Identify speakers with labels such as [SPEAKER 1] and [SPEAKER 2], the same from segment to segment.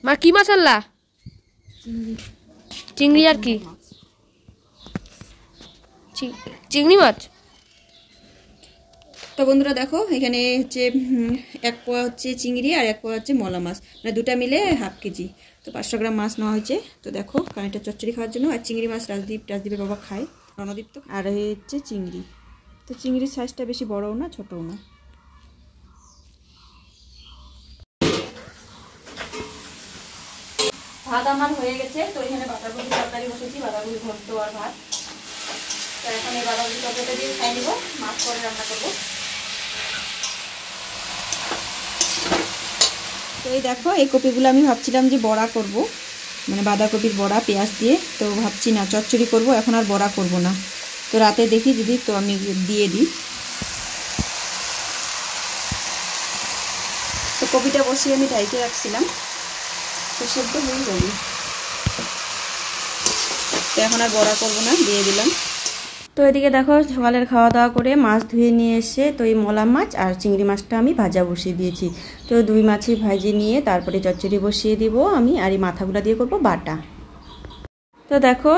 [SPEAKER 1] মা কি মাছ আনলা? চিংড়ি আর কি? চিংড়ি মাছ।
[SPEAKER 2] তো বন্ধুরা দেখো এখানে হচ্ছে এক পোয়া হচ্ছে চিংড়ি আর এক পোয়া হচ্ছে মলা মাছ, মানে দুটা মিলে হাফ কেজি। তো 500 গ্রাম মাছ নেওয়া হয়েছে। তো দেখো কানেরটা চচ্চড়ি খাওয়ার জন্য। আর চিংড়ি মাছ রাজদীপের বাবা খায়, রণদীপ তো। আর এই হচ্ছে চিংড়ি। তো চিংড়ির সাইজটা বেশি বড়ও না ছোটও না। ভাত আমার হয়ে গেছে। তো এখানে বাঁধাকপি তরকারি বসেছি, বাঁধাকপি ভর্ত আর ভাত। তো এখন এই বাঁধাকপি তরকারিটা দিয়ে খাই নিব, মাছ পরে রান্না করবো। তো এই দেখো এই কপিগুলো আমি ভাবছিলাম যে বড়া করব, মানে বাঁধাকপির বড়া পেঁয়াজ দিয়ে। তো ভাবছি না চচ্চড়ি করব, এখন আর বড়া করব না। তো রাতে দেখি যদি তো আমি দিয়ে দিই। তো কপিটা বসিয়ে আমি ঢাইকে রাখছিলাম, তো সেদ্ধ হয়ে যাবে। তো এখন আর বড়া করব না, দিয়ে দিলাম। তো এদিকে দেখো সকালের খাওয়া দাওয়া করে মাছ ধুয়ে নিয়ে এসে তো এই মলা মাছ আর চিংড়ি মাছটা আমি ভাজা বসিয়ে দিয়েছি। তো দুই মাছই ভাজি নিয়ে তারপরে চচ্চড়ি বসিয়ে দিব আমি, আর এই মাথাগুলো দিয়ে করব বাটা। তো দেখো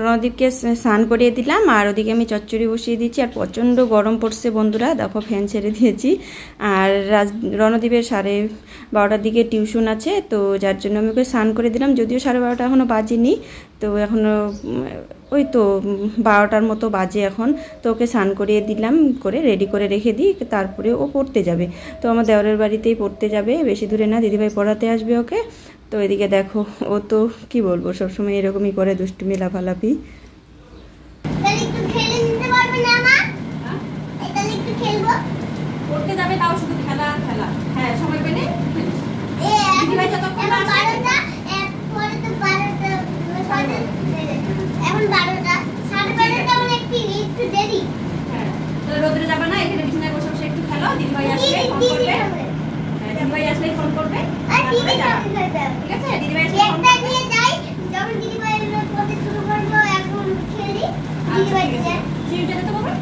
[SPEAKER 2] রণদীপকে স্নান করিয়ে দিলাম, আর ওদিকে আমি চচ্চড়ি বসিয়ে দিচ্ছি। আর প্রচণ্ড গরম পড়ছে বন্ধুরা, দেখো ফ্যান ছেড়ে দিয়েছি। আর রণদীপের 12:30টার দিকে টিউশন আছে, তো যার জন্য আমি ওকে স্নান করে দিলাম। যদিও 12:30 এখনও বাজেনি, তো এখনও ওই তো 12টার মতো বাজে এখন। তো ওকে স্নান করিয়ে দিলাম, করে রেডি করে রেখে দিই, তারপরে ও পড়তে যাবে। তো আমার দেওরের বাড়িতেই পড়তে যাবে, বেশি দূরে না, দিদিভাই পড়াতে আসবে ওকে। তো এদিকে দেখো ও তো কি বলবো সবসময় এরকমই করে, দুষ্টুমি লাফালাফি। পড়তে যাবে তাও শুধু খেলা খেলা। হ্যাঁ সময় পেলে দিদিভাই যতক্ষণ আসে। এখন 12টা 12:30 মানে একটু দেরি। হ্যাঁ তো রোদরে যাবে না, এখানে বিছানায় বসে বসে একটু খেলো। দিদিভাই আসলে ফোন করবে। দিদিভাই আসলে ফোন করবে, ঠিক আছে? দিদিভাই আসলে একটা নিয়ে যাই, যখন দিদিভাই পড়তে শুরু করব এখন খেলি। দিদিভাই যেতে তো বাবা।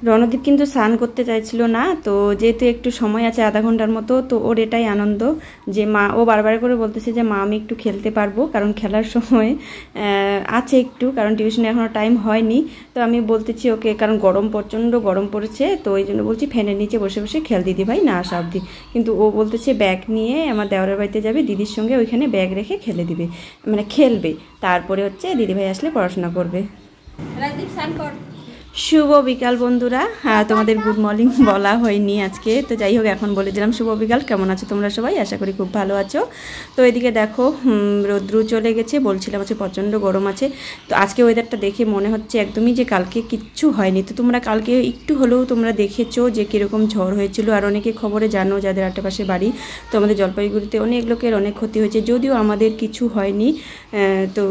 [SPEAKER 2] রণদীপ কিন্তু স্নান করতে চাইছিল না, তো যেহেতু একটু সময় আছে আধা ঘন্টার মতো, তো ওর এটাই আনন্দ যে মা, ও বারবার করে বলতেছে যে মা আমি একটু খেলতে পারবো, কারণ খেলার সময় আছে একটু, কারণ টিউশনে এখনও টাইম হয়নি। তো আমি বলতেছি ওকে, কারণ গরম প্রচণ্ড গরম পড়েছে, তো ওই জন্য বলছি ফ্যানের নিচে বসে বসে খেল দিদিভাই না আসা অবধি। কিন্তু ও বলতেছে ব্যাগ নিয়ে আমার দেওরের বাড়িতে যাবে, দিদির সঙ্গে ওইখানে ব্যাগ রেখে খেলে দিবে, মানে খেলবে, তারপরে হচ্ছে দিদিভাই আসলে পড়াশোনা করবে। রাজদীপ স্নান কর। শুভ বিকাল বন্ধুরা, তোমাদের গুড মর্নিং বলা হয়নি আজকে, তো যাই হোক এখন বলে দিলাম শুভ বিকাল। কেমন আছো তোমরা সবাই? আশা করি খুব ভালো আছো। তো এদিকে দেখো রৌদ্রু চলে গেছে, বলছিলাম হচ্ছে প্রচণ্ড গরম আছে। তো আজকে ওয়েদারটা দেখে মনে হচ্ছে একদমই যে কালকে কিচ্ছু হয়নি। তো তোমরা কালকে একটু হলেও তোমরা দেখেছো যে কীরকম ঝড় হয়েছিল, আর অনেকে খবরে জানো যাদের আশেপাশে বাড়ি। তো আমাদের জলপাইগুড়িতে অনেক লোকের অনেক ক্ষতি হয়েছে, যদিও আমাদের কিছু হয়নি। তো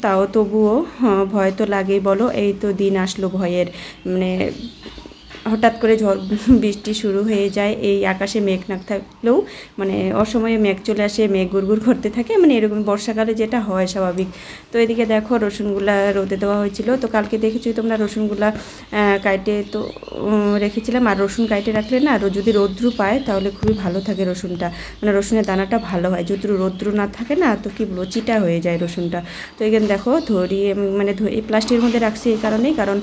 [SPEAKER 2] তাও তবুও ভয় তো লাগেই বলো, এই তো দিন আসলো ভয়ের। মানে হঠাৎ করে ঝড় বৃষ্টি শুরু হয়ে যায়, এই আকাশে মেঘ না থাকলেও মানে অসময়ে মেঘ চলে আসে, মেঘ গুড়গুড় করতে থাকে, মানে এরকম বর্ষাকালে যেটা হয় স্বাভাবিক। তো এদিকে দেখো রসুনগুলা রোদে দেওয়া হয়েছিল। তো কালকে দেখেছি তোমরা রসুনগুলা কাইটে তো রেখেছিলাম। আর রসুন কাইটে রাখলে না যদি রৌদ্রু পায় তাহলে খুবই ভালো থাকে রসুনটা, মানে রসুনের দানাটা ভালো হয়। যদি রৌদ্রু না থাকে না তো কি বলবো চিটা হয়ে যায় রসুনটা। তো এখানে দেখো ধরিয়ে মানে এই প্লাস্টিকের মধ্যে রাখছি এই কারণেই, কারণ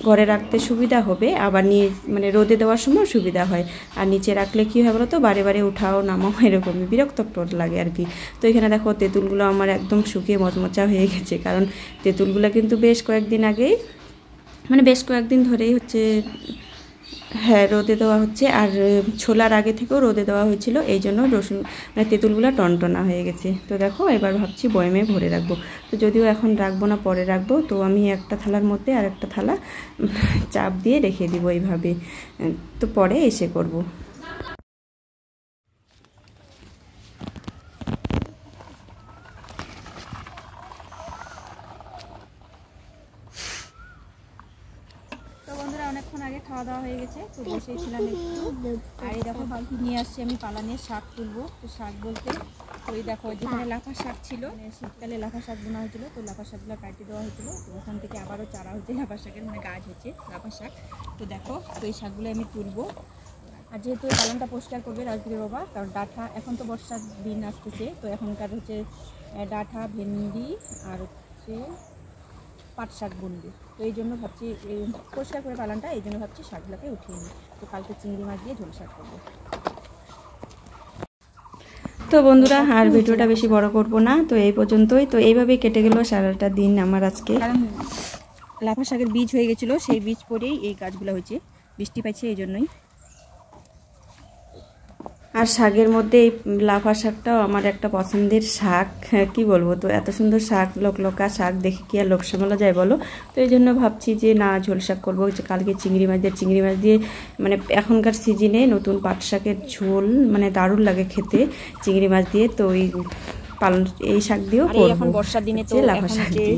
[SPEAKER 2] ঘরে রাখতে সুবিধা হবে, আবার নিয়ে মানে রোদে দেওয়ার সময় সুবিধা হয়। আর নিচে রাখলে কী হয় বলো তো, বারে বারে উঠাও নামাও এরকমই বিরক্ত লাগে আর কি। তো এখানে দেখো তেঁতুলগুলো আমার একদম শুকিয়ে মচমচা হয়ে গেছে, কারণ তেঁতুলগুলো কিন্তু বেশ কয়েকদিন আগেই, মানে বেশ কয়েকদিন ধরেই হচ্ছে হ্যাঁ রোদে দেওয়া হচ্ছে। আর ছোলার আগে থেকেও রোদে দেওয়া হয়েছিল, এই জন্য রসুন মানে তেঁতুলগুলো টনটনা হয়ে গেছে। তো দেখো এবার ভাবছি বয়মে ভরে রাখবো। তো যদিও এখন রাখবো না, পরে রাখবো। তো আমি একটা থালার মধ্যে আর একটা থালা চাপ দিয়ে রেখে দিব এইভাবে, তো পরে এসে করব। অনেকক্ষণ আগে খাওয়া দাওয়া হয়ে গেছে, তো বসেছিলাম একটু। আর এই দেখো বালতি নিয়ে আসছি আমি পালানের শাক তুলবো। তো শাক বলতে ওই দেখো যেখানে লাফা শাক ছিল, শীতকালে লাফা শাক বোনা হয়েছিল, তো লাফা শাকগুলো কাটিয়ে দেওয়া হয়েছিল। তো ওখান থেকে আবারও চারা হচ্ছে লাফা শাকের, মানে গাছ হচ্ছে লাফা শাক। তো দেখো তো এই শাকগুলো আমি তুলবো,
[SPEAKER 3] আর যেহেতু এই পালনটা পরিষ্কার করবে রাজদীপের বাবা, কারণ ডাঁটা এখন তো বর্ষার দিন আসতেছে, তো এখনকার হচ্ছে ডাঁটা, ভেন্ডি আর হচ্ছে পাট শাক বুনবে। তো এই জন্য ভাবছি পরিষ্কার করে পালনটা, এই জন্য ভাবছি শাকগুলোকে উঠিয়ে নিই। তো কালকে চিংড়ি মাছ দিয়ে ঝোল শাক করবো।
[SPEAKER 4] তো বন্ধুরা আর ভিডিওটা বেশি বড় করব না, তো এই পর্যন্তই। তো এইভাবেই কেটে গেল সারাটা দিন আমার আজকে।
[SPEAKER 3] কারণ লাফা শাকের বীজ হয়ে গেছিলো, সেই বীজ পরেই এই গাছগুলো হয়েছে, বৃষ্টি পাইছে এই জন্যই।
[SPEAKER 4] আর শাকের মধ্যে এই লাফা শাকটাও আমার একটা পছন্দের শাক, কি বলবো। তো এত সুন্দর শাক, লোকলোকা শাক দেখে কি আর লোক সামলা যায় বলো। তো এই জন্য ভাবছি যে না, ঝোল শাক করবো। যে কালকে চিংড়ি মাছ দিয়ে মানে এখনকার সিজনে নতুন পাট শাকের ঝোল মানে দারুণ লাগে খেতে চিংড়ি মাছ দিয়ে। তো এই শাক দিয়েও করবো।
[SPEAKER 3] এখন বর্ষার দিনে তো
[SPEAKER 4] লাফা শাক দিয়ে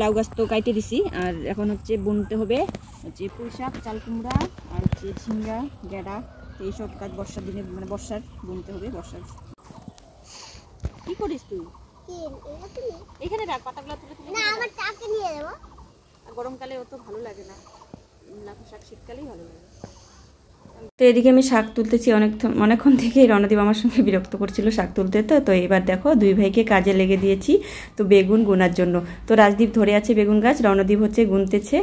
[SPEAKER 3] লাউ গাছ তো কাইটে দিছি, আর এখন হচ্ছে বুনতে হবে হচ্ছে পুঁই শাক, চাল কুমড়া আর হচ্ছে ঝিঙ্গা, গেঁড়া। এইসব কাজ বর্ষার দিনে মানে বর্ষার বুনতে হবে। বর্ষার কি করিস তুই? এখানে রাখ পাতাগুলো তুলে তুলে।
[SPEAKER 2] না, আমার টাকে নিয়ে দেবো।
[SPEAKER 3] গরমকালে অত ভালো লাগে না, লাফা শাক শীতকালেই ভালো লাগে।
[SPEAKER 4] তো এদিকে আমি শাক তুলতেছি অনেকক্ষণ থেকেই। রণদীপ আমার সঙ্গে বিরক্ত করছিল শাক তুলতে। তো এবার দেখো দুই ভাইকে কাজে লেগে দিয়েছি তো বেগুন গুনার জন্য। তো রাজদীপ ধরে আছে বেগুন গাছ, রণদীপ হচ্ছে গুনতেছে।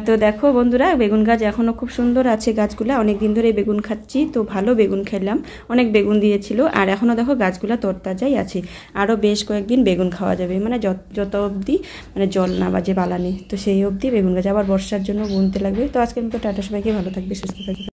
[SPEAKER 4] তো দেখো বন্ধুরা, বেগুন গাছ এখনও খুব সুন্দর আছে গাছগুলা। অনেক দিন ধরে বেগুন খাচ্ছি, তো ভালো বেগুন খেলাম, অনেক বেগুন দিয়েছিল। আর এখনও দেখো গাছগুলা তরতাজাই আছে, আরও বেশ কয়েকদিন বেগুন খাওয়া যাবে, মানে যত অবধি মানে জল না বাজে বালানি, তো সেই অবধি বেগুন গাছ। আবার বর্ষার জন্য গুনতে লাগবে। তো আজকের মতো টাটা, সবাইকে ভালো থাকবে, সুস্থ থাকবে।